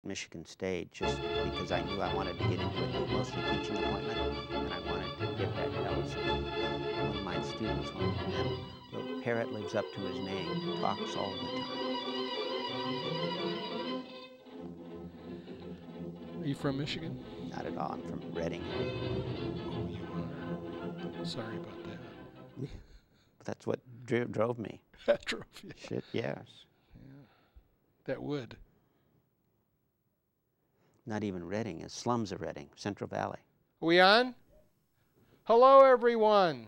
Michigan State just because I knew I wanted to get into a mostly teaching appointment, and I wanted to get that Ellison. One of my students went, and well, Parrott lives up to his name, talks all the time. Are you from Michigan? Not at all. I'm from Reading. Oh, you are. Sorry about that. That's what drove me. That drove you. Shit, yes. Yeah. That would. Not even Reading. It's slums of Reading, Central Valley. Are we on? Hello, everyone.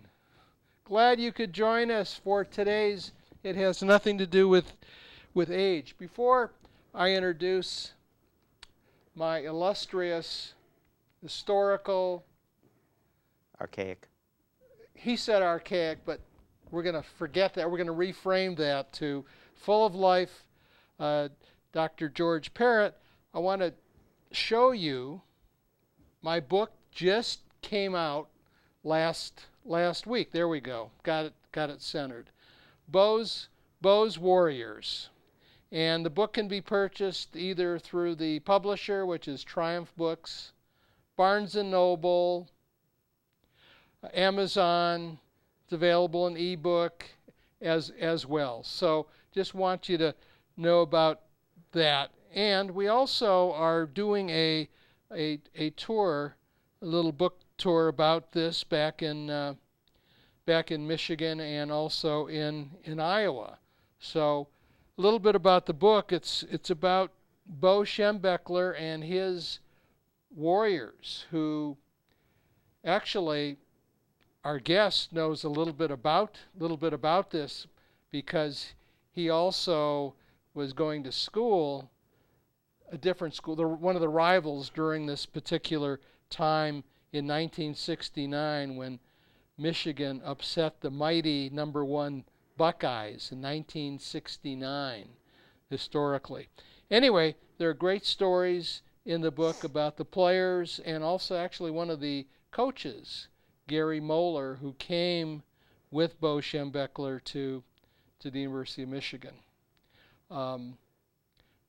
Glad you could join us for today's. It has nothing to do with age. Before I introduce my illustrious, historical, Archaic. he said archaic, but we're going to forget that. We're going to reframe that to full of life, Dr. George Parrott. I want to show you my book just came out last week. There we go. Got it centered. Bo's Warriors. And the book can be purchased either through the publisher, which is Triumph Books, Barnes & Noble, Amazon. It's available in ebook as well. So just want you to know about that. And we also are doing a tour, a little book tour about this back in Michigan and also in Iowa. So a little bit about the book. It's about Bo Schembechler and his warriors, who actually our guest knows a little bit about this because he also was going to school, a different school, one of the rivals during this particular time in 1969 when Michigan upset the mighty #1 Buckeyes in 1969, historically. Anyway, there are great stories in the book about the players and also actually one of the coaches, Gary Moeller, who came with Bo Schembechler to the University of Michigan.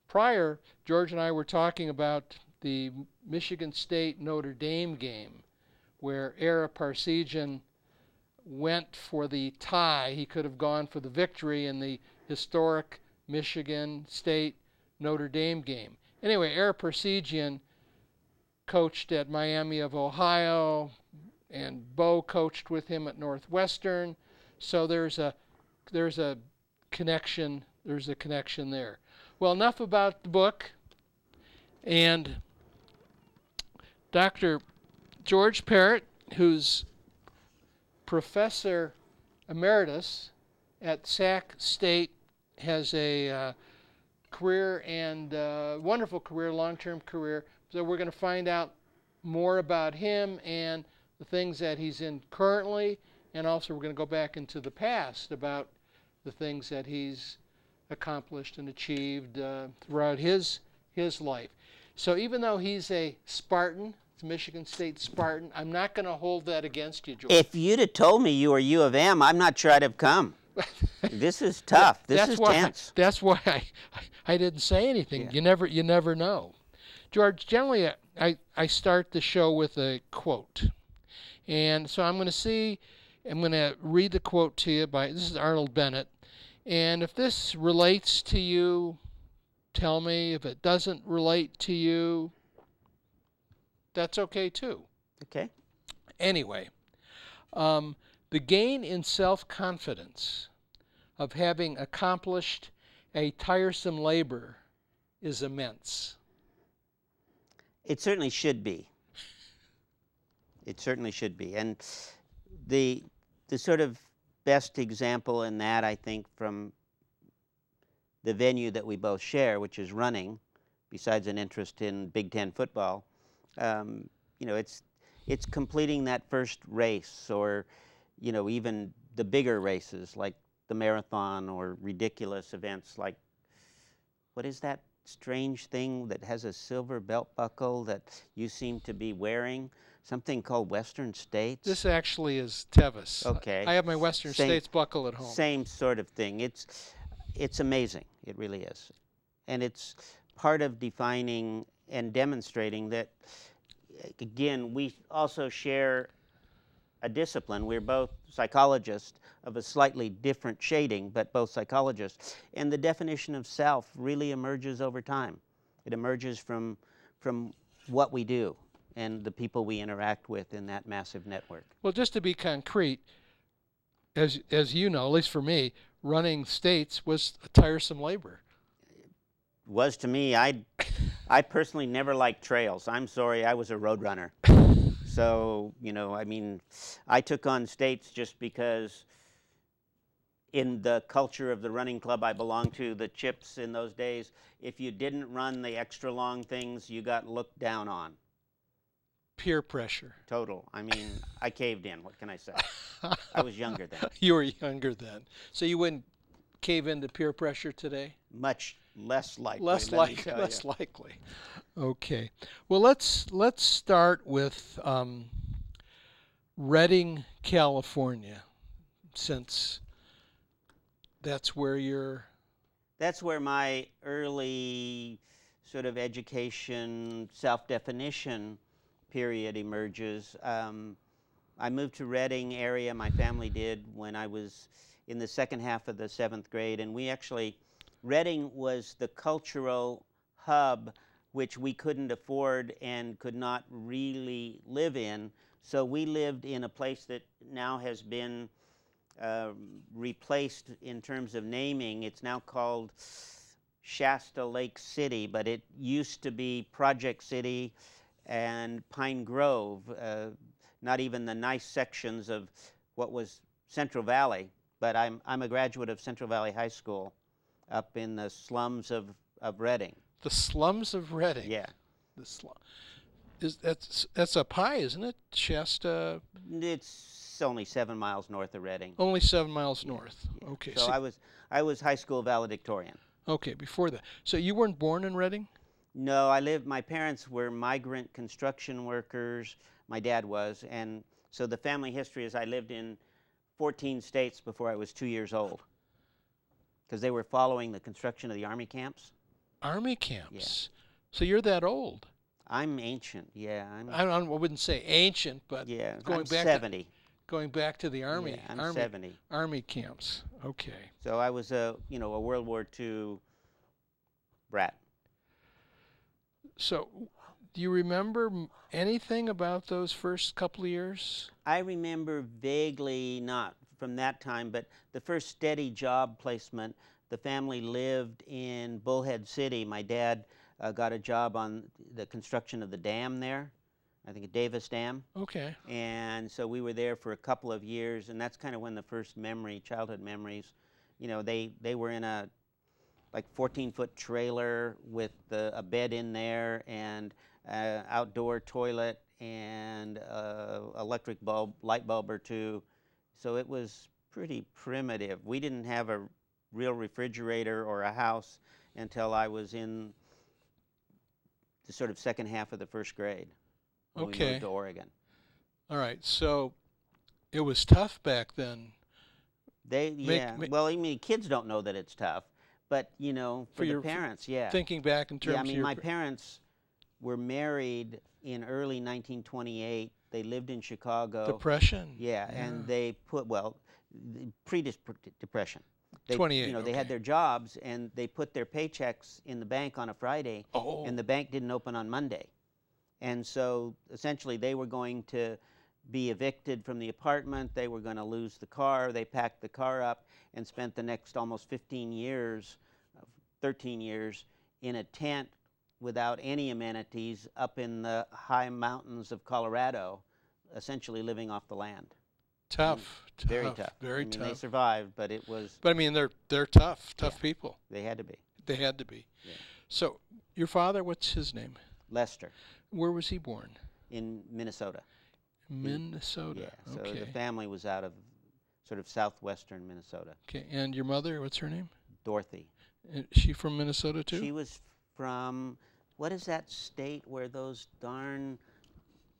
Prior, George and I were talking about the Michigan State Notre Dame game, where Ara Parseghian went for the tie. He could have gone for the victory in the historic Michigan State Notre Dame game. Anyway, Ara Parseghian coached at Miami of Ohio, and Bo coached with him at Northwestern. So there's a connection. There's a connection there. Well, enough about the book. And Dr. George Parrott, who's Professor Emeritus at Sac State, has a career and wonderful career, long-term career. So we're going to find out more about him and the things that he's in currently, and also we're going to go back into the past about the things that he's accomplished and achieved throughout his life. So even though he's a Spartan, it's a Michigan State Spartan, I'm not going to hold that against you, George. If you'd have told me you were U of M, I'm not sure I'd have come. This is tough. This is tense. That's why I didn't say anything. Yeah. You never know. George, generally I start the show with a quote. And so I'm going to read the quote to you this is Arnold Bennett. And if this relates to you, tell me. If it doesn't relate to you, that's okay too. Okay. Anyway, the gain in self-confidence of having accomplished a tiresome labor is immense. It certainly should be. It certainly should be. And the sort of best example in that, I think, from the venue that we both share, which is running, besides an interest in Big Ten football, it's completing that first race, or even the bigger races like the marathon, or ridiculous events like, what is that strange thing that has a silver belt buckle that you seem to be wearing? Something called Western States? This actually is Tevis. Okay. I have my Western States buckle at home. Same sort of thing. It's amazing. It really is. And it's part of defining and demonstrating that, again, we also share a discipline. We're both psychologists of a slightly different shading, but both psychologists. And the definition of self really emerges over time. It emerges from what we do and the people we interact with in that massive network. Well, just to be concrete, as you know, at least for me, running states was a tiresome labor. Was to me. I personally never liked trails. I'm sorry, I was a road runner. So, I mean, I took on states just because in the culture of the running club I belonged to, the chips in those days, if you didn't run the extra long things, you got looked down on. Peer pressure. Total. I mean, I caved in. What can I say? I was younger then. You were younger then. So you wouldn't cave into peer pressure today? Much less likely. Less likely. Okay. Well, let's start with Redding, California, since that's where my early sort of education, self-definition period emerges. I moved to Redding area, my family did, when I was in the second half of the 7th grade, and Redding was the cultural hub which we couldn't afford and could not really live in, so we lived in a place that now has been replaced in terms of naming. It's now called Shasta Lake City, but it used to be Project City and Pine Grove, not even the nice sections of what was Central Valley, but I'm a graduate of Central Valley High School up in the slums of Redding. The slums of Redding? Yeah. The slum. That's up high, isn't it? Shasta? It's only 7 miles north of Redding. Only 7 miles north. Yeah. Okay. So I was high school valedictorian. Okay, before that. So you weren't born in Redding? No, my parents were migrant construction workers. My dad was, and so the family history is I lived in 14 states before I was 2 years old, because they were following the construction of the Army camps. Army camps? Yeah. So you're that old? I'm ancient, yeah. I wouldn't say ancient, but yeah, going I'm back 70. Going back to the Army. Yeah, I'm 70. Army camps. Okay. So I was a World War II brat. So, do you remember anything about those first couple of years? I remember vaguely, not from that time, but the first steady job placement. The family lived in Bullhead City. My dad got a job on the construction of the dam there, I think a Davis Dam. Okay. And so we were there for a couple of years, and that's kind of when the first childhood memories, they were in a 14-foot trailer with a bed in there and outdoor toilet and electric light bulb or two. So it was pretty primitive. We didn't have a real refrigerator or a house until I was in the sort of second half of the first grade when we moved to Oregon. All right. So it was tough back then. Well, I mean, kids don't know that it's tough. But, for the parents, yeah. Thinking back in terms of my parents were married in early 1928. They lived in Chicago. Depression. Yeah, and they pre-depression. 28, They had their jobs, and they put their paychecks in the bank on a Friday, and the bank didn't open on Monday. And so, essentially, they were going to be evicted from the apartment. They were going to lose the car. They packed the car up and spent the next almost 13 years in a tent without any amenities up in the high mountains of Colorado, essentially living off the land. Tough. Very tough. Very tough. They survived, but it was... But I mean, they're tough people. They had to be. They had to be. Yeah. So, your father, what's his name? Lester. Where was he born? In Minnesota. Minnesota. Yeah, so okay. the family was out of sort of southwestern Minnesota. Okay, and your mother, what's her name? Dorothy. Is she from Minnesota too? She was from, what is that state where those darn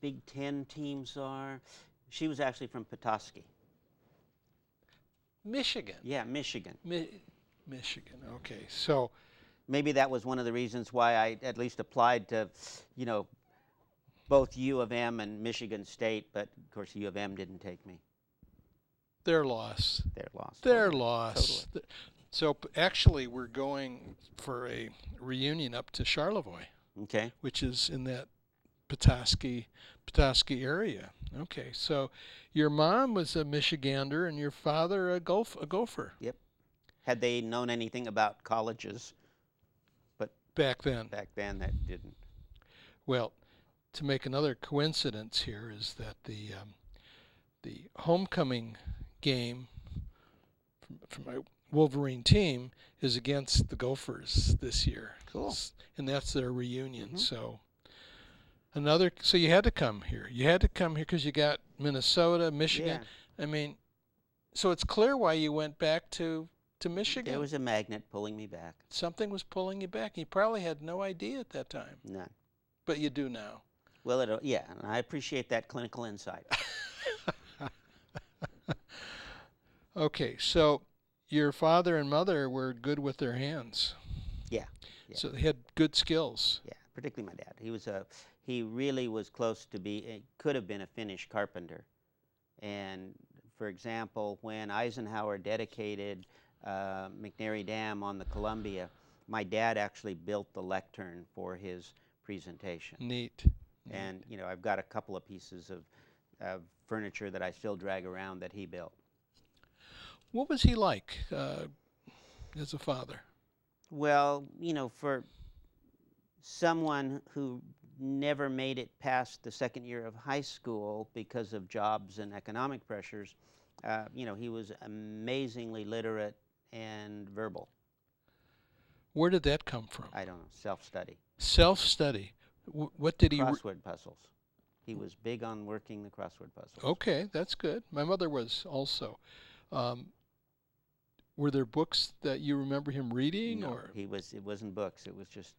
Big Ten teams are? She was actually from Petoskey. Michigan. Yeah, Michigan. Michigan, okay. So maybe that was one of the reasons why I at least applied to, you know, both U of M and Michigan State, but of course U of M didn't take me. Their loss. Their loss. Their Totally. loss. Totally. So actually, we're going for a reunion up to Charlevoix, Okay. which is in that Petoskey area. Okay, so your mom was a Michigander and your father a gopher. Yep. Had they known anything about colleges, but back then. Back then that didn't. Well, to make another coincidence here is that the homecoming game from my Wolverine team is against the Gophers this year. Cool. And that's their reunion. Mm-hmm. So you had to come here. You had to come here because you got Minnesota, Michigan. Yeah. I mean, so it's clear why you went back to Michigan. There was a magnet pulling me back. Something was pulling you back. You probably had no idea at that time. None. But you do now. Well, yeah, and I appreciate that clinical insight. Okay, so your father and mother were good with their hands. Yeah. So they had good skills. Yeah, particularly my dad. He really was close to could have been a Finnish carpenter. And for example, when Eisenhower dedicated McNary Dam on the Columbia, my dad actually built the lectern for his presentation. Neat. And I've got a couple of pieces of furniture that I still drag around that he built. What was he like as a father? Well, for someone who never made it past the second year of high school because of jobs and economic pressures, he was amazingly literate and verbal. Where did that come from? I don't know, self-study. Self-study. What did he... Crossword puzzles. He was big on working the crossword puzzles. Okay, that's good. My mother was also. Were there books that you remember him reading? No, or it wasn't books. It was just...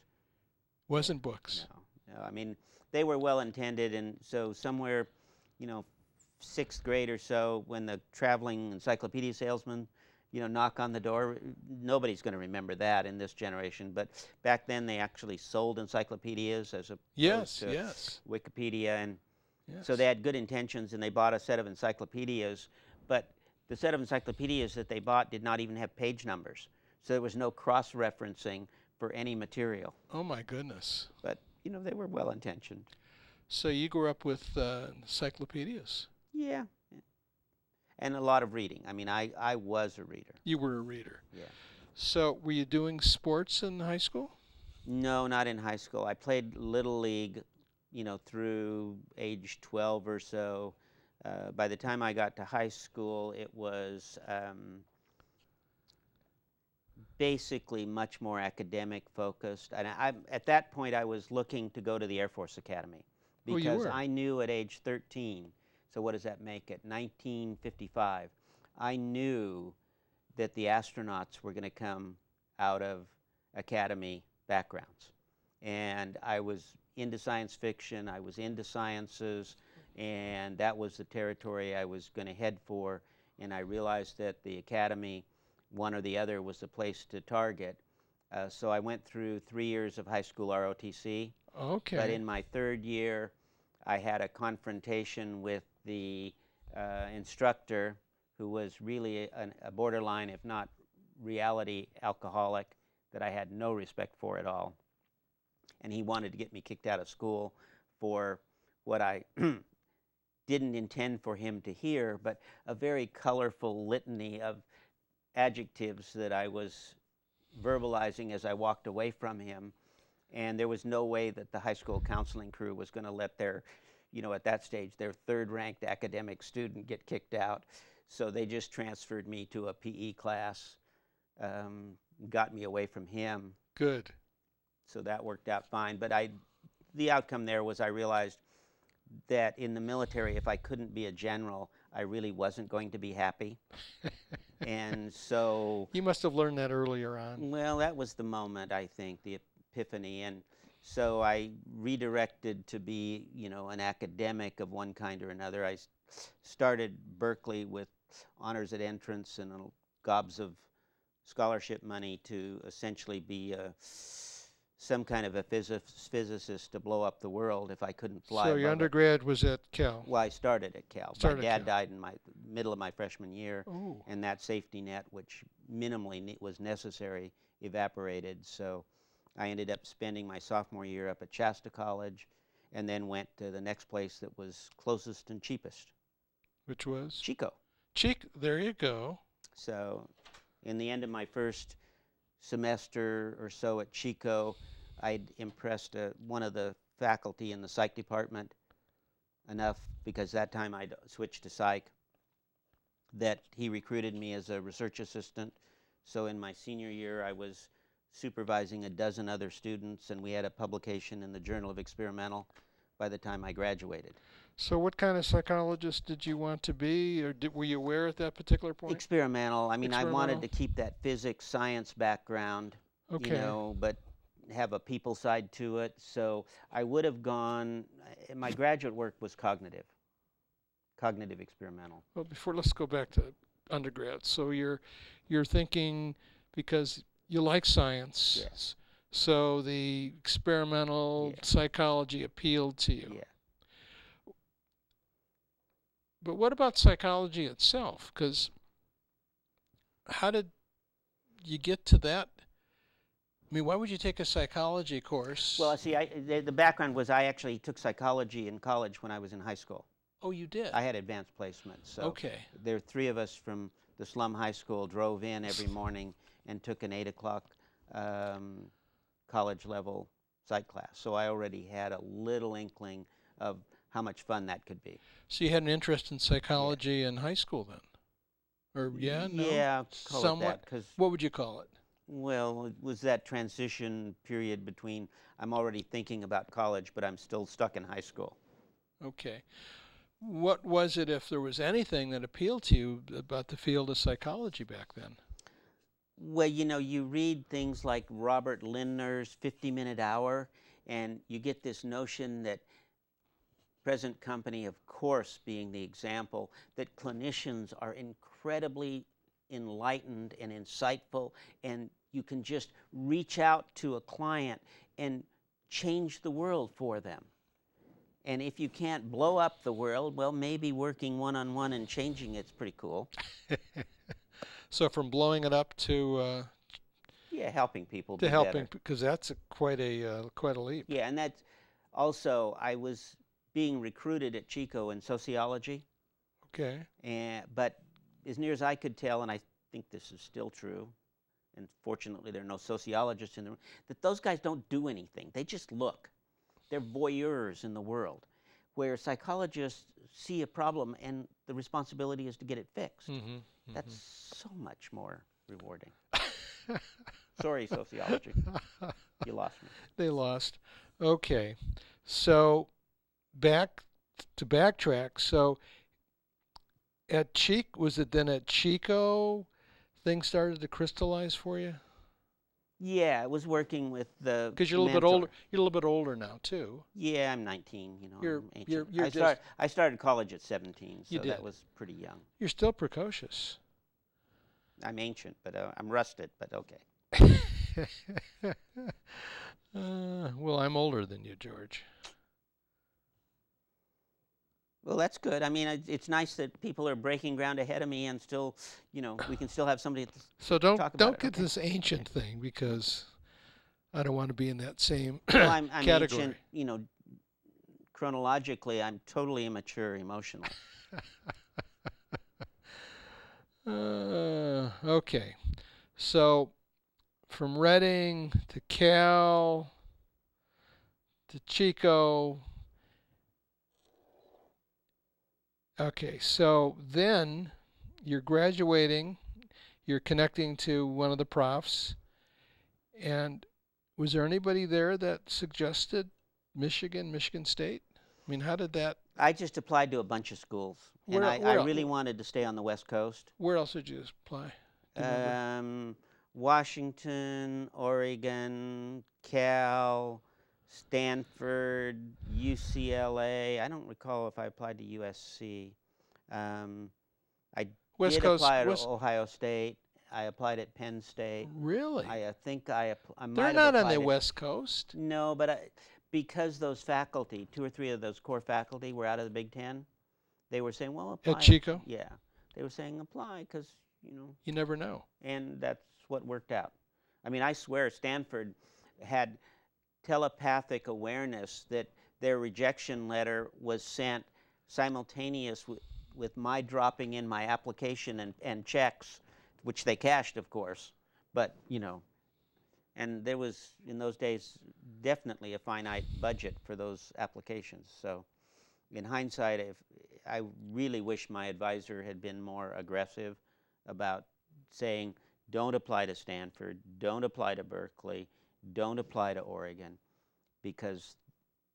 Wasn't books? No. I mean, they were well-intended, and so somewhere, 6th grade or so, when the traveling encyclopedia salesman, knock on the door, nobody's going to remember that in this generation. But back then, they actually sold encyclopedias as opposed to Wikipedia, and so they had good intentions, and they bought a set of encyclopedias, but the set of encyclopedias that they bought did not even have page numbers, so there was no cross-referencing for any material. Oh my goodness! But they were well-intentioned. So you grew up with encyclopedias? Yeah. And a lot of reading. I mean, I was a reader. You were a reader. Yeah. So were you doing sports in high school? No, not in high school. I played Little League, through age 12 or so. By the time I got to high school, it was basically much more academic focused. And at that point, I was looking to go to the Air Force Academy because I knew at age 13, so what does that make it, 1955, I knew that the astronauts were going to come out of academy backgrounds. And I was into science fiction, I was into sciences, and that was the territory I was going to head for. And I realized that the academy, one or the other, was the place to target. So I went through 3 years of high school ROTC. Okay. But in my third year, I had a confrontation with the instructor, who was really a borderline, if not reality, alcoholic that I had no respect for at all. And he wanted to get me kicked out of school for what I didn't intend for him to hear, but a very colorful litany of adjectives that I was verbalizing as I walked away from him. And there was no way that the high school counseling crew was going to let their, at that stage, their third-ranked academic student get kicked out. So they just transferred me to a PE class, got me away from him. Good. So that worked out fine. But the outcome there was I realized that in the military, if I couldn't be a general, I really wasn't going to be happy. And so... You must have learned that earlier on. Well, that was the moment, I think, the epiphany. And so I redirected to be, an academic of one kind or another. I started Berkeley with honors at entrance and gobs of scholarship money to essentially be some kind of a physicist to blow up the world if I couldn't fly So your above it. undergrad was at Cal. Well, I started at Cal. Started My at dad Cal. died in my middle of my freshman year, Oh. and that safety net, which minimally was necessary, evaporated. So I ended up spending my sophomore year up at Shasta College, and then went to the next place that was closest and cheapest, Which was? Chico. There you go. So in the end of my first semester or so at Chico, I'd impressed one of the faculty in the psych department enough, because that time I'd switched to psych, that he recruited me as a research assistant. So in my senior year, I was supervising a dozen other students, and we had a publication in the Journal of Experimental by the time I graduated. So what kind of psychologist did you want to be, or were you aware at that particular point? Experimental. I mean, I wanted to keep that physics, science background, Okay. you know, but have a people side to it. So I would have gone, my graduate work was cognitive experimental. Well, let's go back to undergrad. So you're thinking, because you like science, Yes. so the experimental psychology appealed to you. Yeah. But what about psychology itself? Because how did you get to that? I mean, why would you take a psychology course? Well, see, the background was I actually took psychology in college when I was in high school. Oh, you did? I had advanced placement. So okay. There were 3 of us from the slum high school drove in every morning and took an 8 o'clock college level psych class. So I already had a little inkling of how much fun that could be. So you had an interest in psychology in high school then? Or no? Yeah, call somewhat. It that, what would you call it? Well, it was that transition period between I'm already thinking about college, but I'm still stuck in high school. Okay. What was it, if there was anything, that appealed to you about the field of psychology back then? Well, you know, you read things like Robert Lindner's 50-minute hour, and you get this notion that present company, of course, being the example, that clinicians are incredibly enlightened and insightful, and you can just reach out to a client and change the world for them. And if you can't blow up the world, well, maybe working one-on-one and changing it's pretty cool. So from blowing it up to helping people to be helping, better. Because that's quite a leap. Yeah, and that's also, I was being recruited at Chico in sociology. Okay. But as near as I could tell, and I think this is still true, and fortunately there are no sociologists in the room, that those guys don't do anything. They just look. They're voyeurs in the world, where psychologists see a problem and the responsibility is to get it fixed. Mm-hmm. That's so much more rewarding. Sorry, sociology. You lost me. They lost. Okay. So backtrack. So was it then at Chico things started to crystallize for you? Yeah, I was working with the Because you're a little bit older. You're a little bit older now too. Yeah, I'm 19. You know, You're I started college at 17, so you did. that was pretty young. You're still precocious. I'm ancient, but I'm rusted. But okay. Well, I'm older than you, George. Well, that's good. I mean, it's nice that people are breaking ground ahead of me, and still, you know, we can still have somebody. So don't get this ancient thing, because I don't want to be in that same well, I'm category. Ancient, you know, chronologically, I'm totally immature emotionally. Okay, so from Reading to Cal to Chico. Okay, so then you're graduating, you're connecting to one of the profs, and was there anybody there that suggested Michigan State? I mean, how did that? I just applied to a bunch of schools, and I really wanted to stay on the West Coast. Where else did you apply? Washington, Oregon, Cal, Stanford, UCLA. I don't recall if I applied to USC. I did apply to Ohio State, I applied at Penn State. Really? I think I might They're have not on applied the at, West Coast. no, but because those faculty, 2 or 3 of those core faculty were out of the Big Ten, they were saying, well, At apply. Chico? Yeah, they were saying apply because, You never know. and that's what worked out. I mean, I swear Stanford had telepathic awareness that their rejection letter was sent simultaneous with my dropping in my application and checks, which they cashed, of course. But, and there was, in those days, definitely a finite budget for those applications. So in hindsight, I really wish my advisor had been more aggressive about saying, don't apply to Stanford, don't apply to Berkeley, don't apply to Oregon, because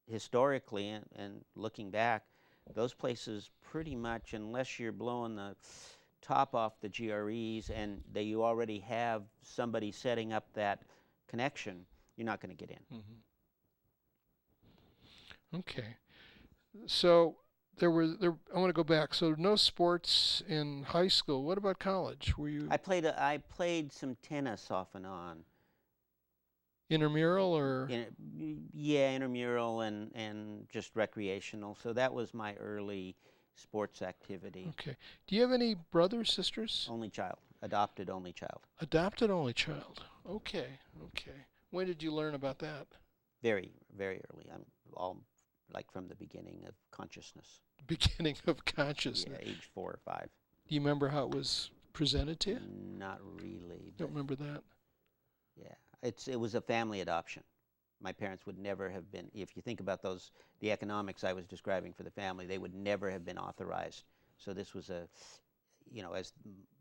historically and looking back, those places pretty much, unless you're blowing the top off the GREs and that you already have somebody setting up that connection, you're not going to get in. Okay. So I want to go back. So no sports in high school. What about college? Were you I played some tennis off and on. Intramural or? Yeah, intramural and just recreational. So that was my early sports activity. Okay. Do you have any brothers, sisters? Only child. Adopted only child. Adopted only child. Okay. When did you learn about that? Very, very early. I'm all like from the beginning of consciousness. Beginning of consciousness. Yeah, age 4 or 5. Do you remember how it was presented to you? Not really. Don't remember that? Yeah. It was a family adoption. My parents would never have been, if you think about the economics I was describing for the family, they would never have been authorized. So this was as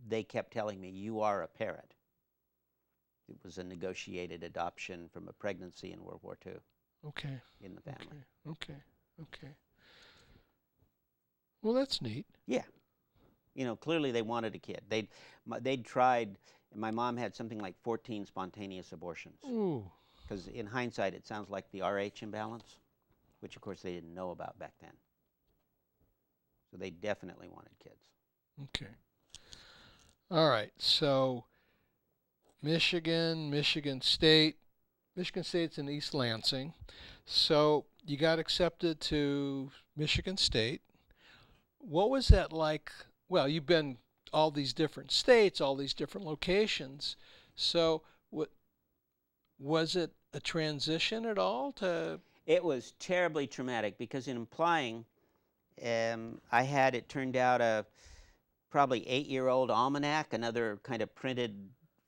they kept telling me, you are a Parrott. It was a negotiated adoption from a pregnancy in World War II. Okay. In the family. Okay. Well, that's neat. Yeah. Clearly they wanted a kid. They'd tried. My mom had something like 14 spontaneous abortions. Ooh. Because in hindsight, it sounds like the RH imbalance, which of course they didn't know about back then. So they definitely wanted kids. Okay. All right. So Michigan State. Michigan State's in East Lansing. So you got accepted to Michigan State. What was that like? Well, you've been all these different states, all these different locations. So was it a transition at all to? It was terribly traumatic because in applying, it turned out a probably 8-year-old almanac, another kind of printed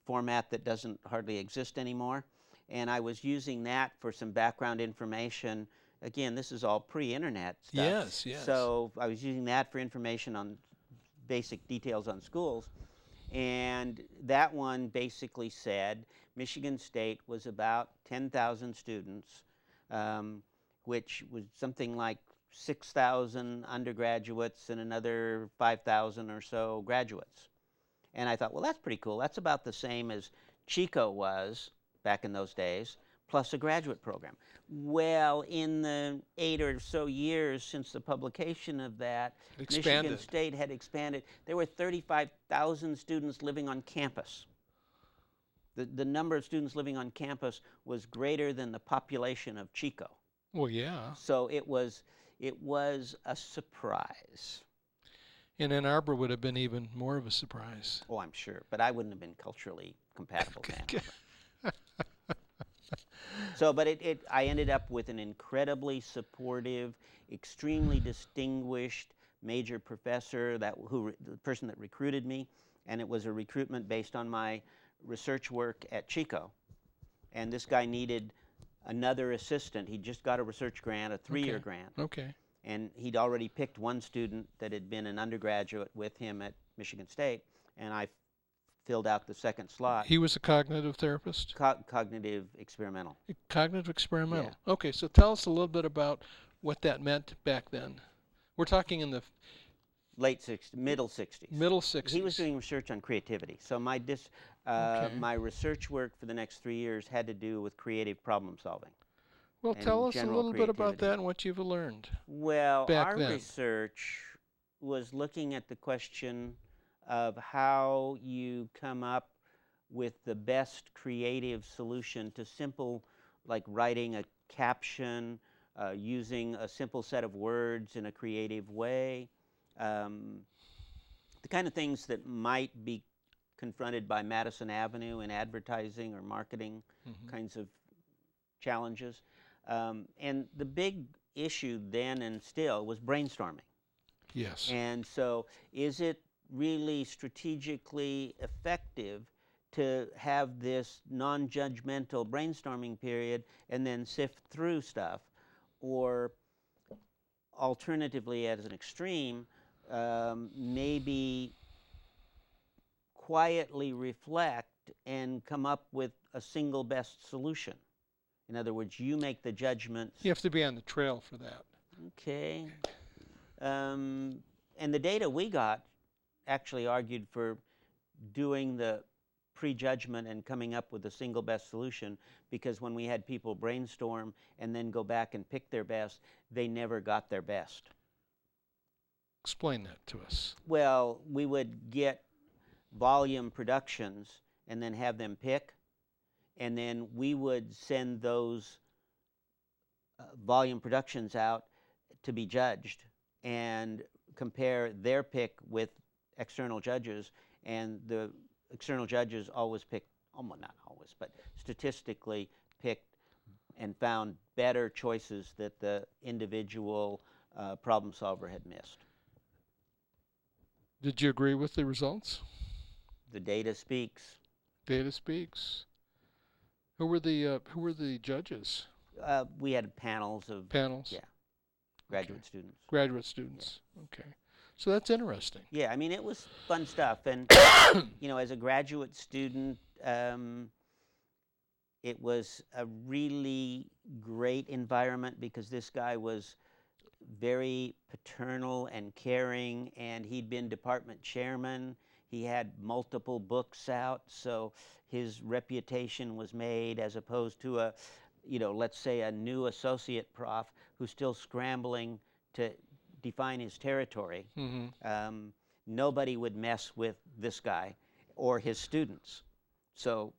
format that doesn't hardly exist anymore. And I was using that for some background information. Again, this is all pre-internet stuff. Yes. So I was using that for information on basic details on schools. And that one basically said Michigan State was about 10,000 students, which was something like 6,000 undergraduates and another 5,000 or so graduates. And I thought, well, that's pretty cool. That's about the same as Chico was back in those days, plus a graduate program. Well, in the 8 or so years since the publication of that, Michigan State had expanded. There were 35,000 students living on campus. The number of students living on campus was greater than the population of Chico. Well, yeah. So it was a surprise. And Ann Arbor would have been even more of a surprise. Oh, I'm sure. But I wouldn't have been culturally compatible to Ann Arbor. So, but I ended up with an incredibly supportive, extremely distinguished major professor, the person that recruited me, and it was a recruitment based on my research work at Chico. And this guy needed another assistant. He just got a research grant, a 3-year grant. Okay. And he'd already picked one student that had been an undergraduate with him at Michigan State, and I filled out the second slot. He was a cognitive therapist? Cognitive experimental. Cognitive experimental. Yeah. Okay, so tell us a little bit about what that meant back then. We're talking in the middle 60s. Middle 60s. He was doing research on creativity. So my research work for the next 3 years had to do with creative problem solving. Well, tell us a little bit about that and what you've learned. Well, back our then. research was looking at the question of how you come up with the best creative solution to simple, like writing a caption, using a simple set of words in a creative way, the kind of things that might be confronted by Madison Avenue in advertising or marketing kinds of challenges. And the big issue then and still was brainstorming. Yes. And so is it really strategically effective to have this non-judgmental brainstorming period and then sift through stuff? Or alternatively, as an extreme, maybe quietly reflect and come up with a single best solution. In other words, you make the judgments. You have to be on the trail for that. Okay. And the data we got actually argued for doing the prejudgment and coming up with a single best solution, because when we had people brainstorm and then go back and pick their best, they never got their best. Explain that to us. Well, we would get volume productions and then have them pick, and then we would send those volume productions out to be judged and compare their pick with external judges, and the external judges always picked, well, not always, but statistically picked and found better choices that the individual problem solver had missed. Did you agree with the results? The data speaks. Data speaks. Who were the judges? We had panels of Panels? graduate students. Graduate students. Yeah. Okay. So that's interesting. Yeah, I mean, it was fun stuff. And, as a graduate student, it was a really great environment because this guy was very paternal and caring, and he'd been department chairman. He had multiple books out, so his reputation was made, as opposed to a, let's say a new associate prof who's still scrambling to define his territory. Nobody would mess with this guy or his students. So,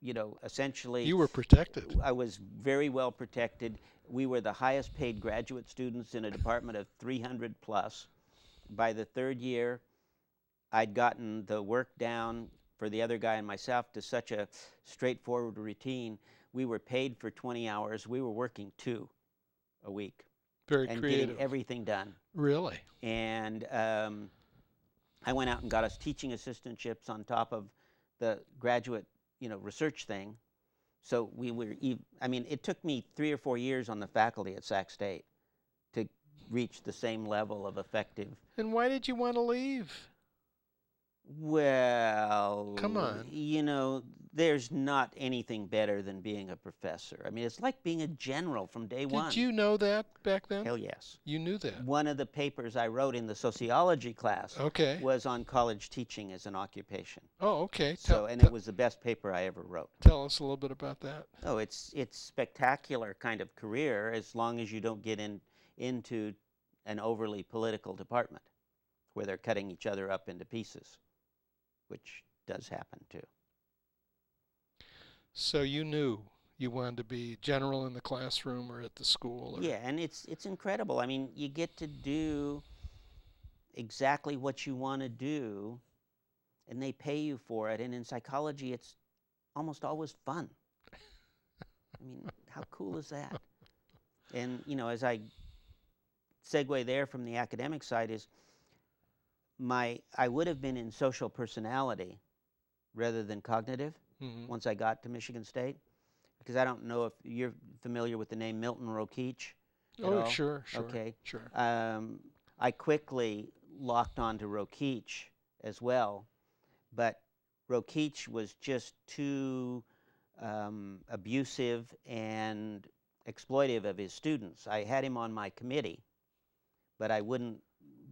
essentially, you were protected. I was very well protected. We were the highest paid graduate students in a department of 300 plus. By the third year, I'd gotten the work down for the other guy and myself to such a straightforward routine. We were paid for 20 hours. We were working 2 a week. Very and creative. Getting everything done. Really? And I went out and got us teaching assistantships on top of the graduate, research thing. So we were, it took me 3 or 4 years on the faculty at Sac State to reach the same level of effective. And why did you want to leave? Well, come on. There's not anything better than being a professor. I mean, it's like being a general from day one. Did you know that back then? Hell yes. You knew that. One of the papers I wrote in the sociology class was on college teaching as an occupation. Oh, okay. It was the best paper I ever wrote. Tell us a little bit about that. Oh, it's spectacular kind of career as long as you don't get into an overly political department where they're cutting each other up into pieces, which does happen too. So you knew you wanted to be general in the classroom or at the school? Yeah, and it's incredible. I mean, you get to do exactly what you want to do, and they pay you for it. And in psychology, it's almost always fun. I mean, how cool is that? And, as I segue there from the academic side is, I would have been in social personality rather than cognitive once I got to Michigan State, because I don't know if you're familiar with the name Milton Rokeach. Oh, sure. Okay. Sure. I quickly locked onto Rokeach as well, but Rokeach was just too abusive and exploitive of his students. I had him on my committee, but I wouldn't,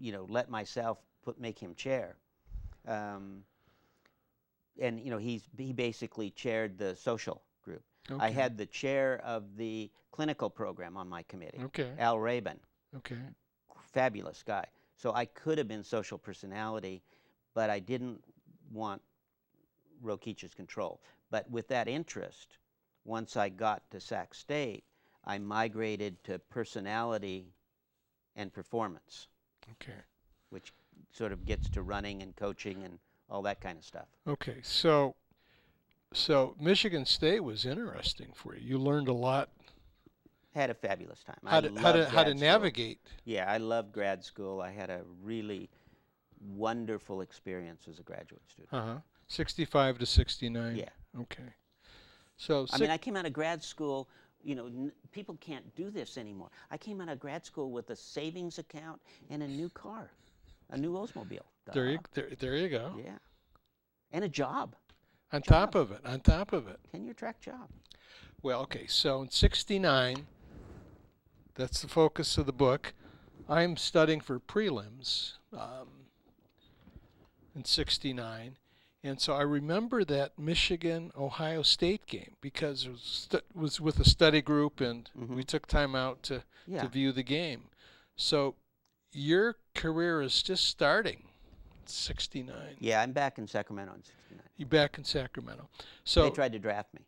let myself make him chair. And he basically chaired the social group. Okay. I had the chair of the clinical program on my committee, Al Rabin. Okay. Fabulous guy. So I could have been social personality, but I didn't want Rokic's control. But with that interest, once I got to Sac State, I migrated to personality and performance, Okay. which sort of gets to running and coaching and all that kind of stuff. Okay. So Michigan State was interesting for you. You learned a lot. Had a fabulous time. How to navigate. Yeah, I loved grad school. I had a really wonderful experience as a graduate student. 65 to 69. Yeah. Okay. So I mean, I came out of grad school, people can't do this anymore. I came out of grad school with a savings account and a new car, a new Oldsmobile. there you go. Yeah. And a job. On top of it. 10-year track job. Well, okay. So in 69, that's the focus of the book. I'm studying for prelims in 69. And so I remember that Michigan-Ohio State game because it was with a study group, and we took time out to view the game. So your career is just starting, 69. Yeah, I'm back in Sacramento in 69. You're back in Sacramento. So they tried to draft me.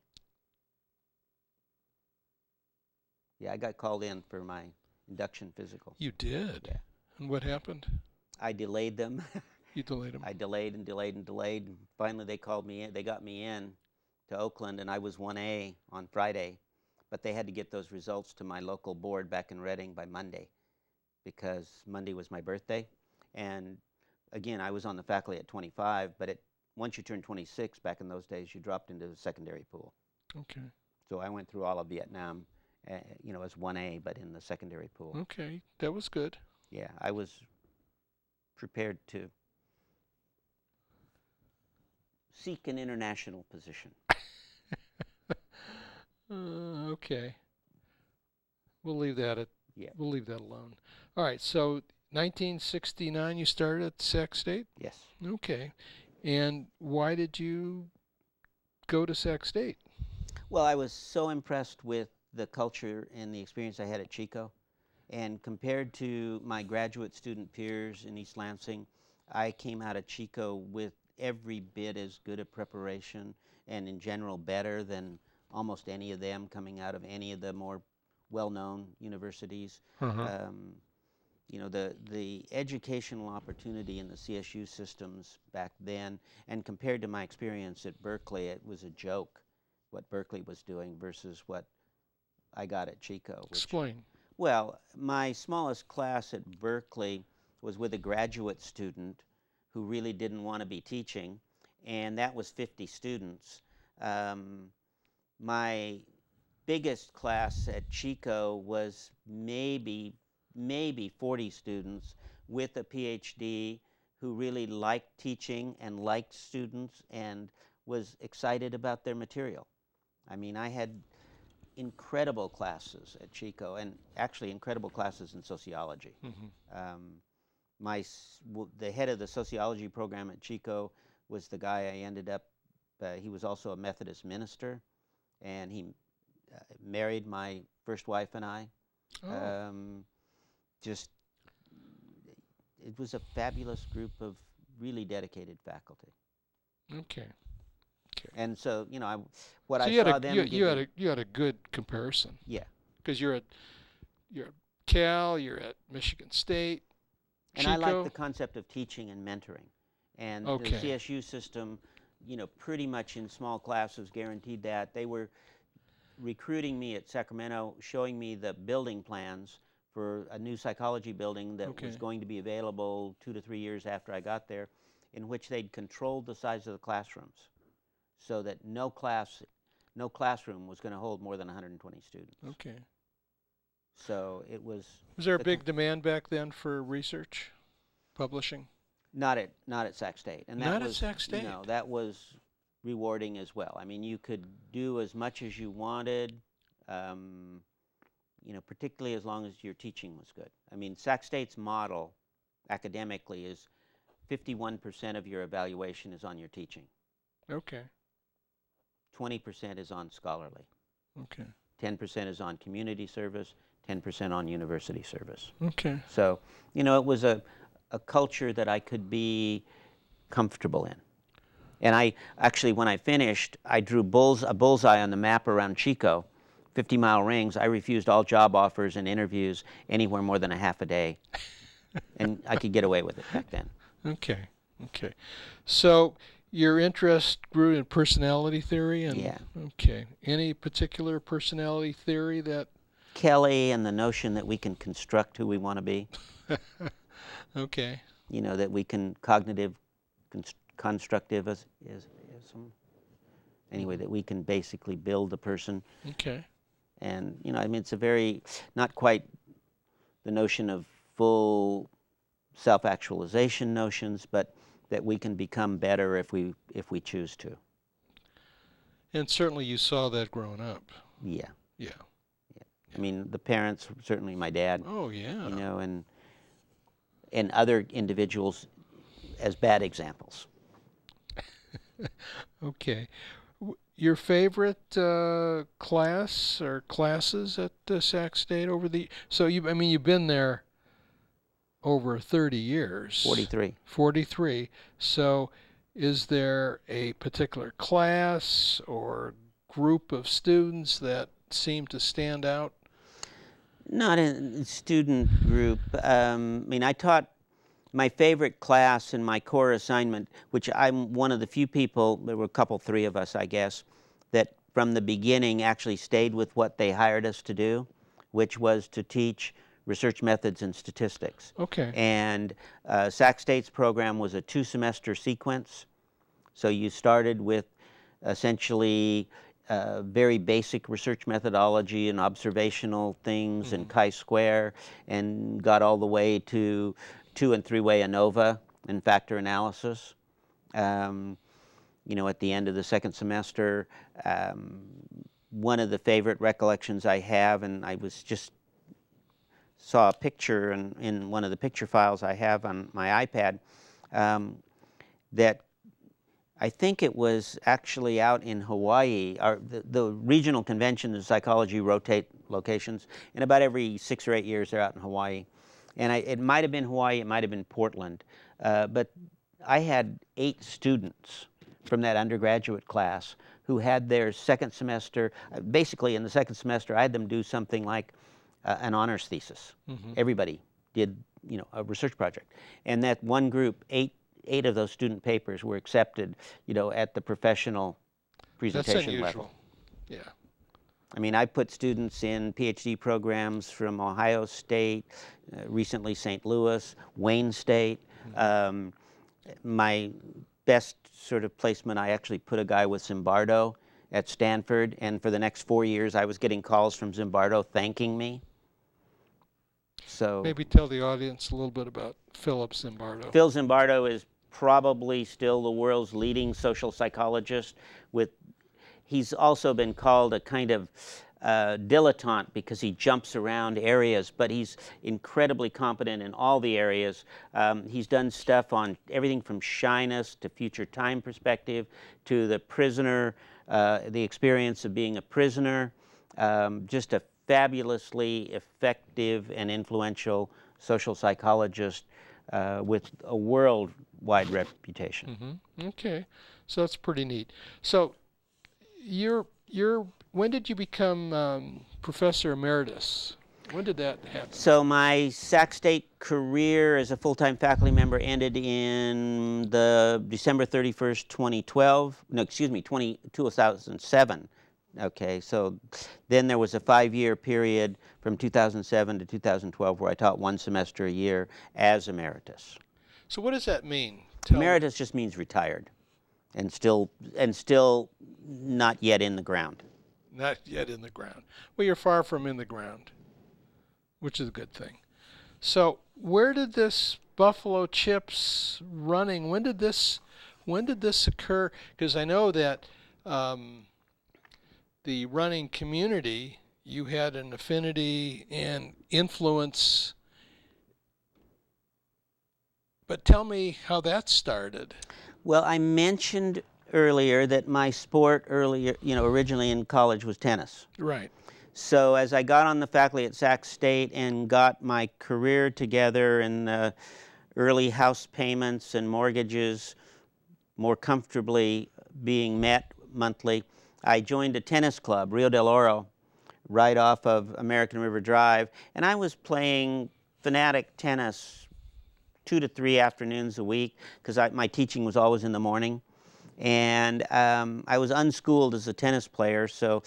Yeah, I got called in for my induction physical. You did? Yeah. And what happened? I delayed them. You delayed them? I delayed and delayed and delayed. And finally, they called me in. They got me in to Oakland, and I was 1A on Friday. But they had to get those results to my local board back in Reading by Monday because Monday was my birthday. And again, I was on the faculty at 25, but once you turned 26 back in those days, you dropped into the secondary pool. Okay. So I went through all of Vietnam, as 1A, but in the secondary pool. Okay, that was good. Yeah, I was prepared to seek an international position. Okay. We'll leave that We'll leave that alone. All right. So 1969, you started at Sac State? Yes. Okay. And why did you go to Sac State? Well, I was so impressed with the culture and the experience I had at Chico. And compared to my graduate student peers in East Lansing, I came out of Chico with every bit as good a preparation and in general better than almost any of them coming out of any of the more well-known universities. The educational opportunity in the CSU systems back then, and compared to my experience at Berkeley, it was a joke what Berkeley was doing versus what I got at Chico. Explain. Well, my smallest class at Berkeley was with a graduate student who really didn't want to be teaching, and that was 50 students. My biggest class at Chico was maybe 40 students with a PhD who really liked teaching and liked students and was excited about their material. I mean, I had incredible classes at Chico, and actually incredible classes in sociology. The head of the sociology program at Chico was the guy I ended up, he was also a Methodist minister, and he married my first wife and I. It was a fabulous group of really dedicated faculty. Okay. And so, you had a good comparison. Yeah. Because you're at Cal, you're at Michigan State. And Chico. I like the concept of teaching and mentoring. And the CSU system, pretty much in small classes guaranteed that. They were recruiting me at Sacramento, showing me the building plans for a new psychology building that was going to be available 2 to 3 years after I got there, in which they'd controlled the size of the classrooms so that no classroom was going to hold more than 120 students. Okay. So it was... Was there a big demand back then for research, publishing? Not at Sac State. And Not at Sac State? No, that was rewarding as well. I mean, you could do as much as you wanted, particularly as long as your teaching was good. I mean, Sac State's model academically is 51% of your evaluation is on your teaching. Okay. 20% is on scholarly. Okay. 10% is on community service, 10% on university service. Okay. So, it was a culture that I could be comfortable in. And I actually, when I finished, I drew a bullseye on the map around Chico, 50-mile rings. I refused all job offers and interviews anywhere more than a half a day. And I could get away with it back then. Okay. Okay. So your interest grew in personality theory, and Yeah. okay. Any particular personality theory that? Kelly and the notion that we can construct who we want to be. Okay. You know, that we can cognitive constructivism. Anyway, that we can basically build a person. Okay. And, you know, I mean, it's a very, not quite the notion of full self-actualization notions, but that we can become better if we choose to. And certainly you saw that growing up. Yeah. Yeah. I mean, the parents, certainly my dad. Oh, yeah. You know, and other individuals as bad examples. Okay. Your favorite class or classes at Sac State over the? So you've been there over 30 years. 43. 43. So, is there a particular class or group of students that seem to stand out? Not a student group. I mean, I taught my favorite class in my core assignment, which I'm one of the few people, there were three of us, I guess, that from the beginning actually stayed with what they hired us to do, which was to teach research methods and statistics. Okay. And Sac State's program was a 2-semester sequence. So you started with essentially very basic research methodology and observational things and chi-square, and got all the way to 2- and 3-way ANOVA and factor analysis. You know, at the end of the second semester, one of the favorite recollections I have, and I was just saw a picture in one of the picture files I have on my iPad, that I think it was actually out in Hawaii. The regional convention of psychology rotate locations, and about every 6 or 8 years they're out in Hawaii. And it might have been Hawaii, it might have been Portland, but I had 8 students from that undergraduate class who had their second semester, basically in the second semester I had them do something like an honors thesis. Everybody did, you know, a research project. And that one group, 8 of those student papers were accepted, you know, at the professional presentation level. Yeah. I mean, I put students in PhD programs from Ohio State, recently St. Louis, Wayne State. My best sort of placement, I actually put a guy with Zimbardo at Stanford, and for the next 4 years I was getting calls from Zimbardo thanking me. So maybe tell the audience a little bit about Philip Zimbardo. Phil Zimbardo is probably still the world's leading social psychologist. He's also been called a kind of dilettante because he jumps around areas, but he's incredibly competent in all the areas. He's done stuff on everything from shyness to future time perspective to the prisoner, the experience of being a prisoner. Just a fabulously effective and influential social psychologist with a worldwide reputation. Okay, so that's pretty neat. So when did you become professor emeritus? When did that happen? So my Sac State career as a full-time faculty member ended in the December 31st, 2012. No, excuse me, 2007. Okay, so then there was a 5-year period from 2007 to 2012 where I taught 1 semester a year as emeritus. So what does that mean? Emeritus just means retired, and still not yet in the ground. Not yet in the ground. Well, you're far from in the ground, which is a good thing. So where did this Buffalo Chips running, when did this occur? Because I know that the running community, you had an affinity and influence. But tell me how that started. Well, I mentioned earlier that my sport originally in college was tennis. Right. So as I got on the faculty at Sac State and got my career together and early house payments and mortgages more comfortably being met monthly, I joined a tennis club, Rio del Oro, right off of American River Drive, and I was playing fanatic tennis 2 to 3 afternoons a week because my teaching was always in the morning. And I was unschooled as a tennis player, so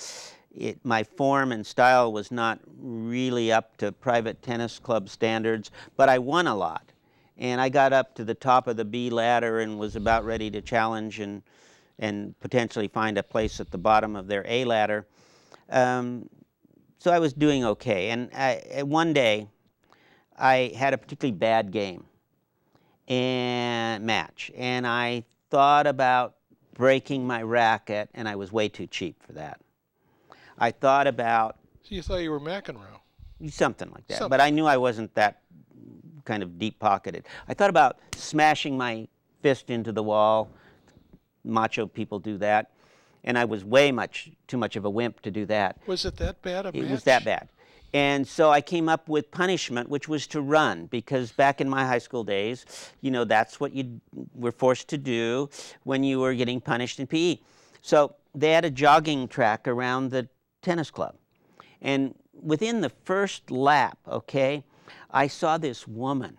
my form and style was not really up to private tennis club standards, but I won a lot. And I got up to the top of the B ladder and was about ready to challenge and potentially find a place at the bottom of their A ladder. So I was doing okay. And one day, I had a particularly bad game and match, and I thought about breaking my racket, and I was way too cheap for that. I thought about... So you thought you were McEnroe? Something like that. But I knew I wasn't that kind of deep-pocketed. I thought about smashing my fist into the wall. Macho people do that. And I was way too much of a wimp to do that. Was it that bad a match? It was that bad. And so I came up with punishment, which was to run, because back in my high school days, you know, that's what you were forced to do when you were getting punished in PE. So they had a jogging track around the tennis club. And within the first lap, okay, I saw this woman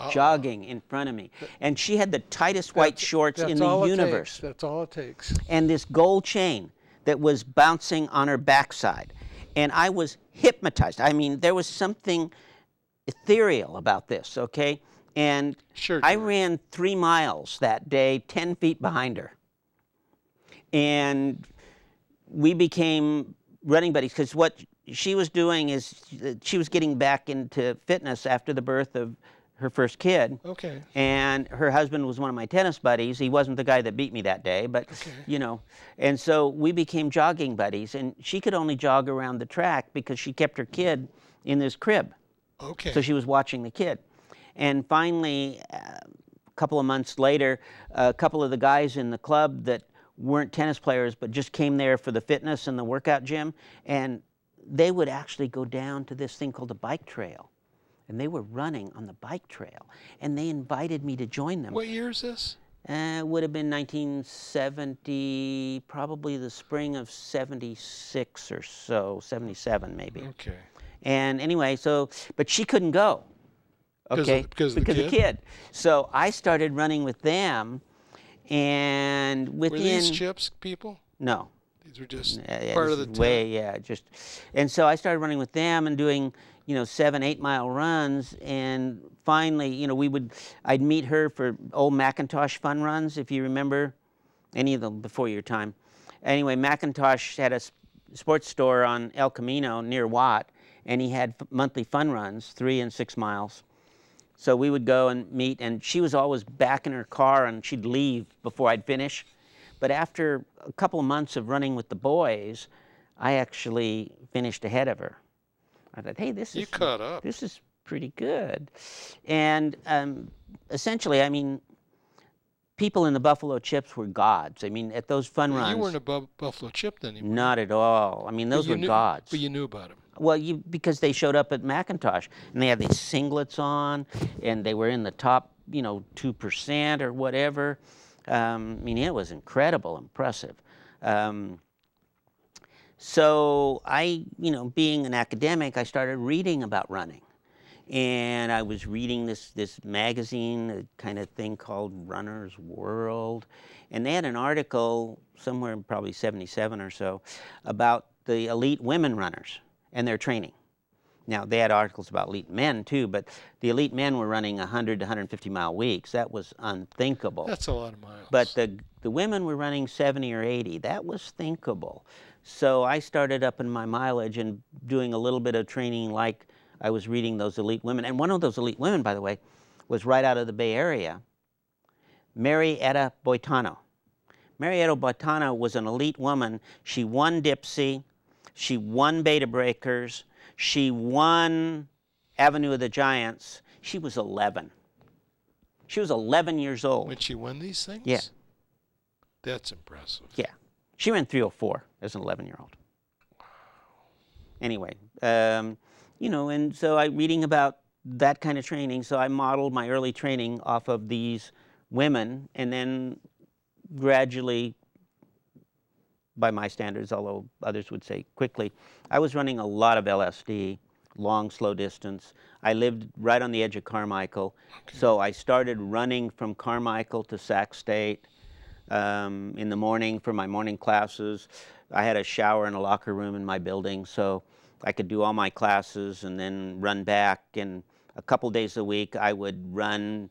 jogging in front of me. And she had the tightest white shorts in the universe. That's all it takes. And this gold chain that was bouncing on her backside. And I was hypnotized. I mean, there was something ethereal about this, okay? And sure, I ran 3 miles that day, 10 feet behind her. And we became running buddies, because what she was doing is she was getting back into fitness after the birth of her first kid. Okay. And her husband was one of my tennis buddies. He wasn't the guy that beat me that day, but, you know. And so we became jogging buddies. And she could only jog around the track because she kept her kid in this crib. Okay. So she was watching the kid. And finally, a couple of months later, a couple of the guys in the club that weren't tennis players but just came there for the fitness and the workout gym, and they would actually go down to this thing called a bike trail. And they were running on the bike trail, and they invited me to join them. What year is this? It would have been 1970, probably the spring of 76 or so, 77 maybe. Okay. And anyway, so, but she couldn't go, okay? Because of the kid. So I started running with them, and within... Were these Chips people? No. These were just part of the team? And so I started running with them and doing, 7-8 mile runs, and finally, I'd meet her for old Macintosh fun runs, if you remember any of them before your time. Anyway, Macintosh had a sports store on El Camino near Watt, and he had monthly fun runs, 3 and 6 miles. So we would go and meet, and she was always back in her car, and she'd leave before I'd finish. But after a couple of months of running with the boys, I actually finished ahead of her. I thought, hey, this is pretty good. And essentially, I mean, people in the Buffalo Chips were gods. I mean, at those fun runs. You weren't a Buffalo Chip then anymore. Not at all. I mean, those were gods. But you knew about them. Well, because they showed up at Macintosh, and they had these singlets on, and they were in the top, 2% or whatever. I mean, it was incredible, impressive. So I, being an academic, I started reading about running. And I was reading this magazine, a kind of thing called Runner's World. And they had an article somewhere in probably 77 or so about the elite women runners and their training. Now, they had articles about elite men, too, but the elite men were running 100 to 150-mile weeks. That was unthinkable. That's a lot of miles. But the women were running 70 or 80. That was thinkable. So I started up in my mileage and doing a little bit of training like I was reading those elite women. And one of those elite women, by the way, was right out of the Bay Area, Marietta Boitano. Marietta Boitano was an elite woman. She won Dipsy. She won Beta Breakers. She won Avenue of the Giants. She was 11. She was 11 years old. When she won these things? Yeah. That's impressive. Yeah. She ran 3:04 as an 11-year-old. Anyway, and so I'm reading about that kind of training, so I modeled my early training off of these women, and then gradually, by my standards, although others would say quickly, I was running a lot of LSD, long, slow distance. I lived right on the edge of Carmichael, so I started running from Carmichael to Sac State in the morning for my morning classes. I had a shower and a locker room in my building, so I could do all my classes and then run back. And a couple days a week, I would run.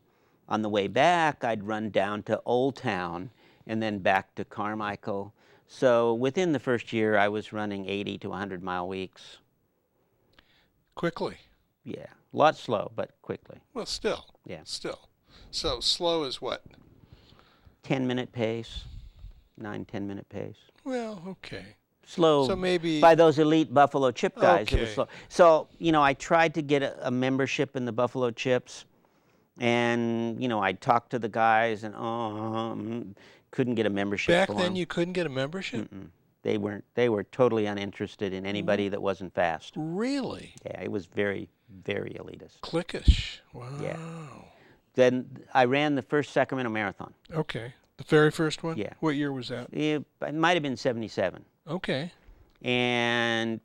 On the way back, I'd run down to Old Town and then back to Carmichael. So within the first year, I was running 80 to 100-mile weeks. Quickly. Yeah, a lot slow, but quickly. Well, still. Yeah. Still. So slow is what? 10-minute pace, 10-minute pace. Well, okay. Slow. So maybe by those elite Buffalo Chip guys, it was Okay. slow. So, I tried to get a membership in the Buffalo Chips, and, I'd talk to the guys, and couldn't get a membership back for then them. you couldn't get a membership? They were totally uninterested in anybody that wasn't fast. Really? Yeah, it was very, very elitist. Cliquish. Wow. Yeah. Then I ran the first Sacramento Marathon. Okay. The very first one? Yeah. What year was that? It might have been 77. Okay. And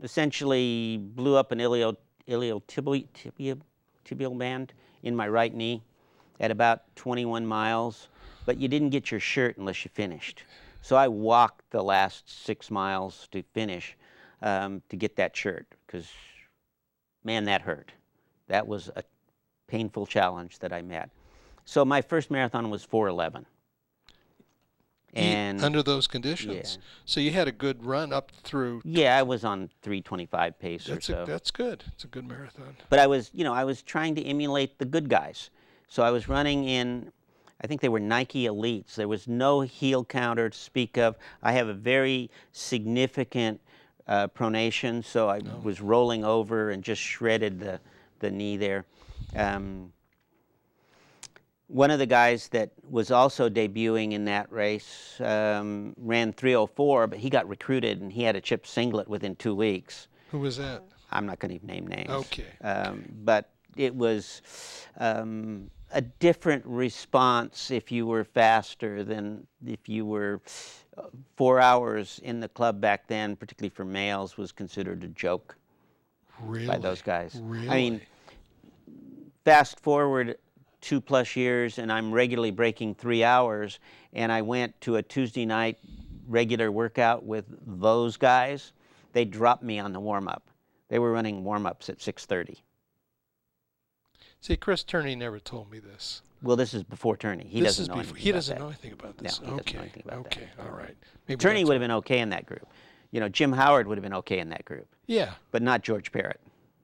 essentially blew up an iliotibial band in my right knee at about 21 miles. But you didn't get your shirt unless you finished. So I walked the last 6 miles to finish to get that shirt because, man, that hurt. That was a painful challenge that I met. So my first marathon was 4:11. And under those conditions. Yeah. So you had a good run up through. Yeah, I was on 3:25 pace or so. That's good. It's a good marathon. But I was trying to emulate the good guys. So I was running in, I think they were Nike Elites. There was no heel counter to speak of. I have a very significant pronation, so I was rolling over and just shredded the knee there. One of the guys that was also debuting in that race ran 3:04, but he got recruited and he had a chip singlet within 2 weeks. Who was that? I'm not going to even name names. Okay. But it was a different response if you were faster than if you were 4 hours in the club back then, particularly for males, was considered a joke by those guys. Really? I mean, fast forward 2+ years, and I'm regularly breaking 3 hours, and I went to a Tuesday night regular workout with those guys. They dropped me on the warm-up. They were running warm-ups at 6:30. See, Chris Turney never told me this. Well, this is before Turney. He doesn't know anything He about doesn't that. know anything about this. No, he doesn't know anything about that. Okay, all right. Maybe Turney that's would have been okay in that group. Jim Howard would have been okay in that group, Yeah. but not George Parrott.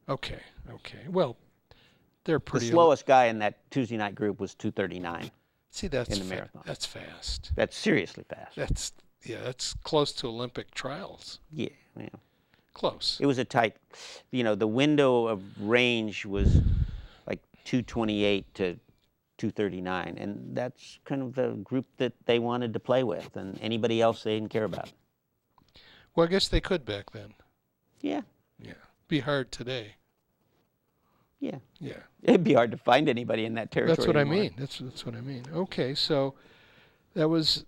Okay. Well, they're The pretty. slowest guy in that Tuesday night group was 2:39. See, that's in the marathon. That's fast. That's seriously fast. That's close to Olympic trials. Yeah. Close. It was a tight, the window of range was like 228 to 239, and that's kind of the group that they wanted to play with, and anybody else they didn't care about. Well, I guess they could back then. Yeah. Yeah. Be hard today. Yeah. Yeah. It'd be hard to find anybody in that territory. That's what anymore. I mean. That's what I mean. Okay, so that was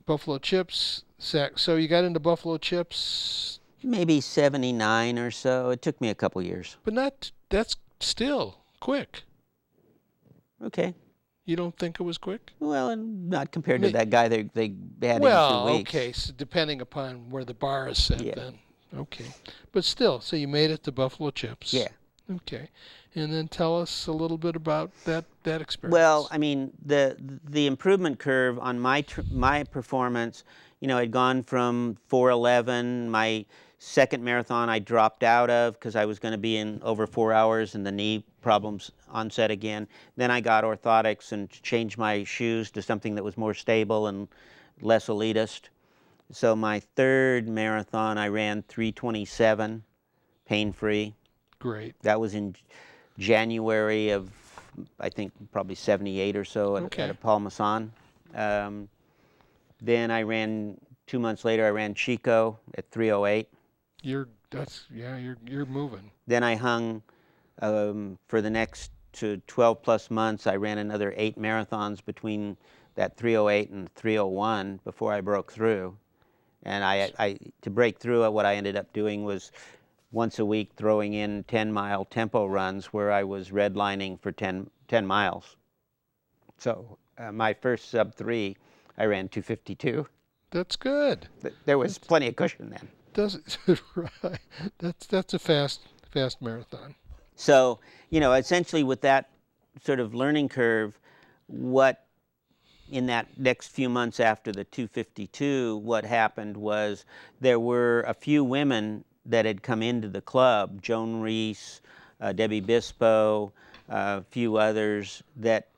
Buffalo Chips. So you got into Buffalo Chips, Maybe 79 or so. It took me a couple years. but that's still quick. Okay. You don't think it was quick? Well, and not compared to that guy they had Well, in 2 weeks. okay, so depending upon where the bar is set Yeah. then. Okay. But still, so you made it to Buffalo Chips. Yeah. Okay. And then tell us a little bit about that experience. Well, I mean, the improvement curve on my performance, had gone from 4:11. My second marathon I dropped out of because I was going to be in over 4 hours and the knee problems onset again. Then I got orthotics and changed my shoes to something that was more stable and less elitist. So my third marathon I ran 3:27, pain-free. Great. That was in January of, I think, probably 78 or so at a Paul Masson. Then I ran, 2 months later, I ran Chico at 3:08. You're moving. Then I hung for the next 12+ months. I ran another 8 marathons between that 308 and 301 before I broke through. And to break through it, what I ended up doing was once a week throwing in 10-mile tempo runs where I was redlining for 10 miles. So my first sub-3, I ran 2:52. That's good. There was plenty of cushion then. Right. That's a fast marathon. So, essentially with that sort of learning curve, what in that next few months after the 2:52, what happened was there were a few women that had come into the club, Joan Reese, Debbie Bispo, a few others that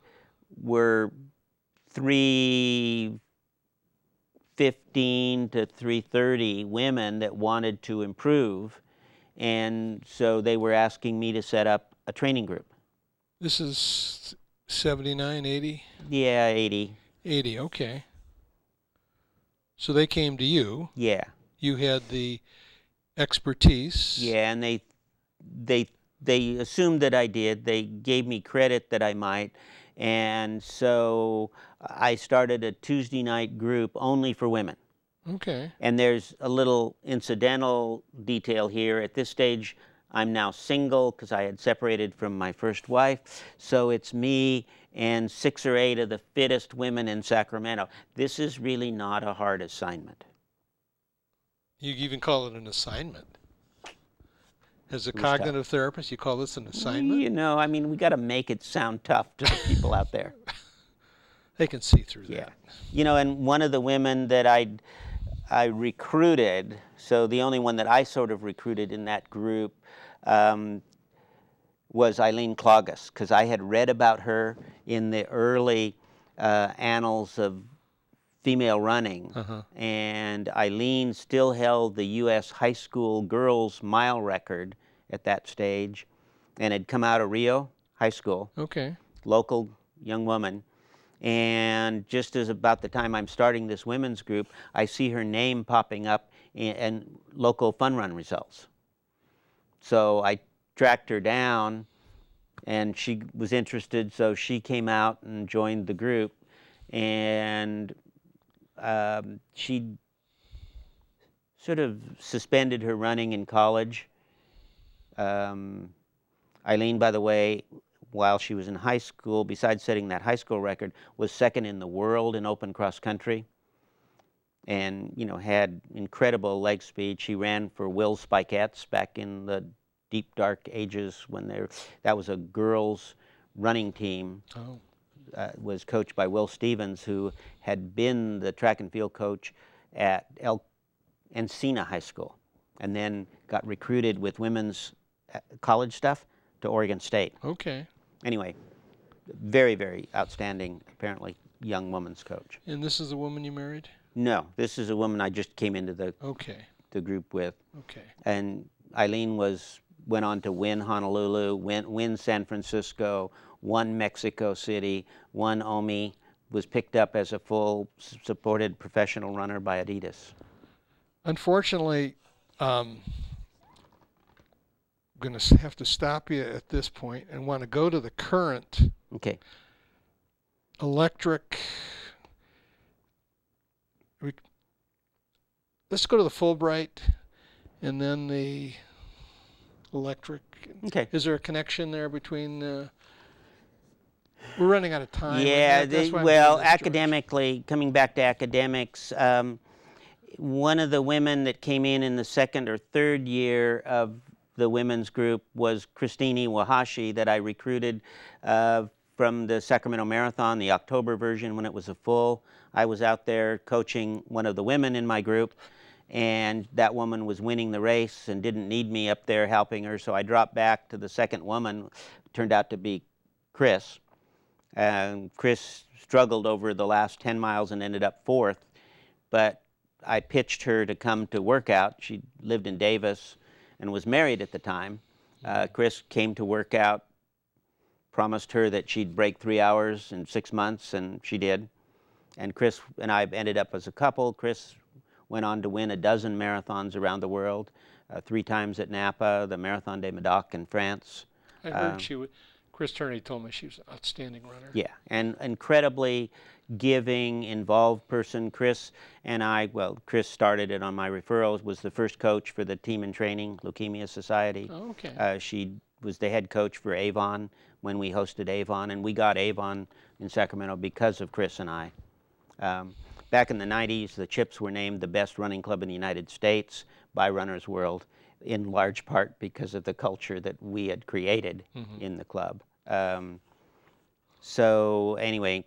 were 3:15 to 3:30 women that wanted to improve, and so they were asking me to set up a training group. This is 79, 80? Yeah, 80. 80, okay. So they came to you. Yeah. You had the expertise. Yeah, and they assumed that I did. They gave me credit that I might. And so I started a Tuesday night group only for women. Okay. And there's a little incidental detail here. At this stage, I'm now single because I had separated from my first wife. So it's me and 6 or 8 of the fittest women in Sacramento. This is really not a hard assignment. You even call it an assignment. As a It was cognitive therapist, you call this an assignment? We got to make it sound tough to the people out there. They can see through Yeah. that. And one of the women that I recruited, so the only one that I sort of recruited in that group was Eileen Clogus, because I had read about her in the early annals of female running. And Eileen still held the U.S. high school girls mile record at that stage and had come out of Rio High School. Okay. Local young woman. And just as about the time I'm starting this women's group, I see her name popping up in local fun run results. So I tracked her down, and she was interested, so she came out and joined the group. And she sort of suspended her running in college. Eileen, by the way, while she was in high school, besides setting that high school record, was second in the world in open cross country, and had incredible leg speed. She ran for Will Spikettes back in the deep dark ages when that was a girls running team. Oh. Was coached by Will Stevens, who had been the track and field coach at Encina High School, and then got recruited with women's college stuff to Oregon State. Okay. Anyway, very, very outstanding, apparently, young woman's coach. And this is the woman you married? No, this is a woman I just came into the group with. Okay. And Eileen went on to win Honolulu, win San Francisco, won Mexico City, won OMI, was picked up as a full supported professional runner by Adidas. Unfortunately, I'm going to have to stop you at this point and want to go to the current electric. Let's go to the Fulbright and then the electric. Okay. Is there a connection there between? We're running out of time. Yeah. Academically, coming back to academics, one of the women that came in the second or third year of the women's group was Christine Iwahashi, that I recruited from the Sacramento Marathon, the October version when it was a full. I was out there coaching one of the women in my group, and that woman was winning the race and didn't need me up there helping her, so I dropped back to the second woman. It turned out to be Chris. Chris struggled over the last 10 miles and ended up 4th, but I pitched her to come to work out. She lived in Davis and was married at the time. Chris came to work out, promised her that she'd break 3 hours in 6 months, and she did. And Chris and I ended up as a couple. Chris went on to win a dozen marathons around the world, 3 times at Napa, the Marathon des Médocs in France. I heard she Chris Turney told me she was an outstanding runner. Yeah, and incredibly giving, involved person. Chris and I, well, Chris started it on my referrals, was the first coach for the team in training, Leukemia Society. Oh, okay. She was the head coach for Avon when we hosted Avon, and we got Avon in Sacramento because of Chris and I. Back in the 90s, the Chips were named the best running club in the United States by Runner's World, in large part because of the culture that we had created in the club. So anyway,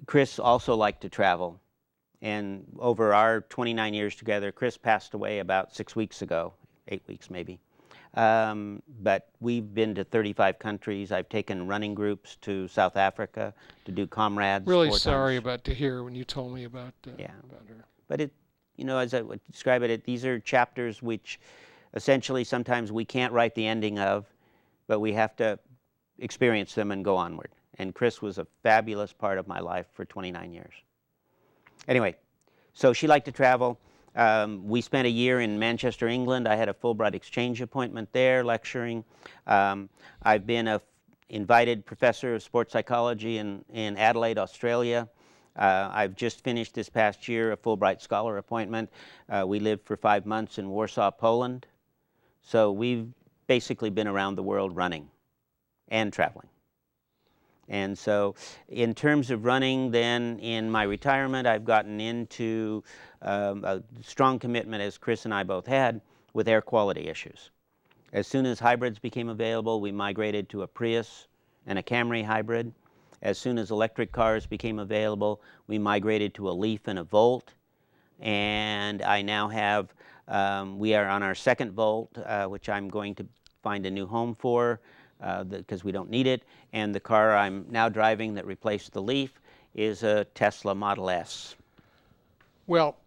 Chris also liked to travel. And over our 29 years together, Chris passed away about 6 weeks ago, 8 weeks maybe. But we've been to 35 countries. I've taken running groups to South Africa to do comrades. Really 4 sorry times. about to hear when you told me about her. But it, you know, as I would describe it, these are chapters which essentially sometimes we can't write the ending of, but we have to experience them and go onward. And Chris was a fabulous part of my life for 29 years. Anyway, so she liked to travel. We spent a year in Manchester, England. I had a Fulbright exchange appointment there, lecturing. I've been an invited professor of sports psychology in Adelaide, Australia. I've just finished this past year a Fulbright scholar appointment. We lived for 5 months in Warsaw, Poland. So we've basically been around the world running and traveling. And so in terms of running, then in my retirement, I've gotten into a strong commitment, as Chris and I both had, with air quality issues. As soon as hybrids became available, we migrated to a Prius and a Camry hybrid. As soon as electric cars became available, we migrated to a Leaf and a Volt. And I now have, we are on our second Volt, which I'm going to find a new home for, because we don't need it. And the car I'm now driving that replaced the Leaf is a Tesla Model S. Well,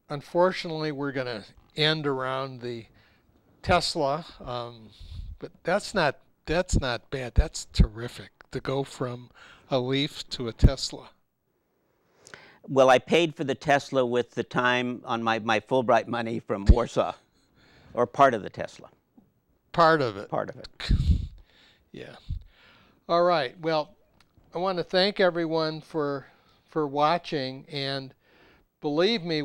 unfortunately, we're going to end around the Tesla, but that's not bad. That's terrific to go from a Leaf to a Tesla. Well, I paid for the Tesla with the time on my Fulbright money from Warsaw, or part of the Tesla. Part of it. Part of it. Yeah. All right. Well, I want to thank everyone for watching, and believe me,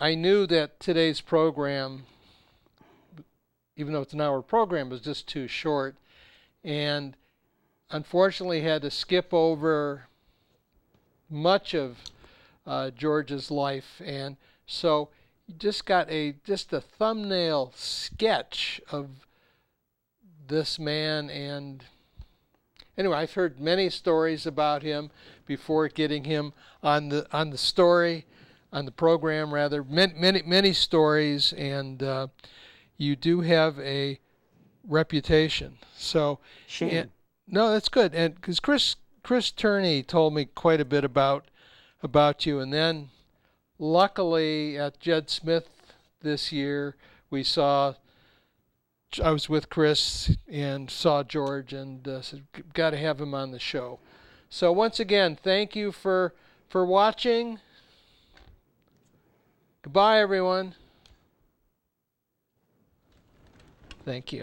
I knew that today's program, even though it's an hour program, was just too short, and unfortunately had to skip over much of George's life, and so you just got just a thumbnail sketch of this man. And anyway, I've heard many stories about him before getting him on the program rather. Many stories, and you do have a reputation. So Shame. no, that's good. And because Chris Turney told me quite a bit about you, and then luckily at Jed Smith this year I was with Chris and saw George, and said, got to have him on the show. So once again, thank you for watching. Goodbye, everyone. Thank you.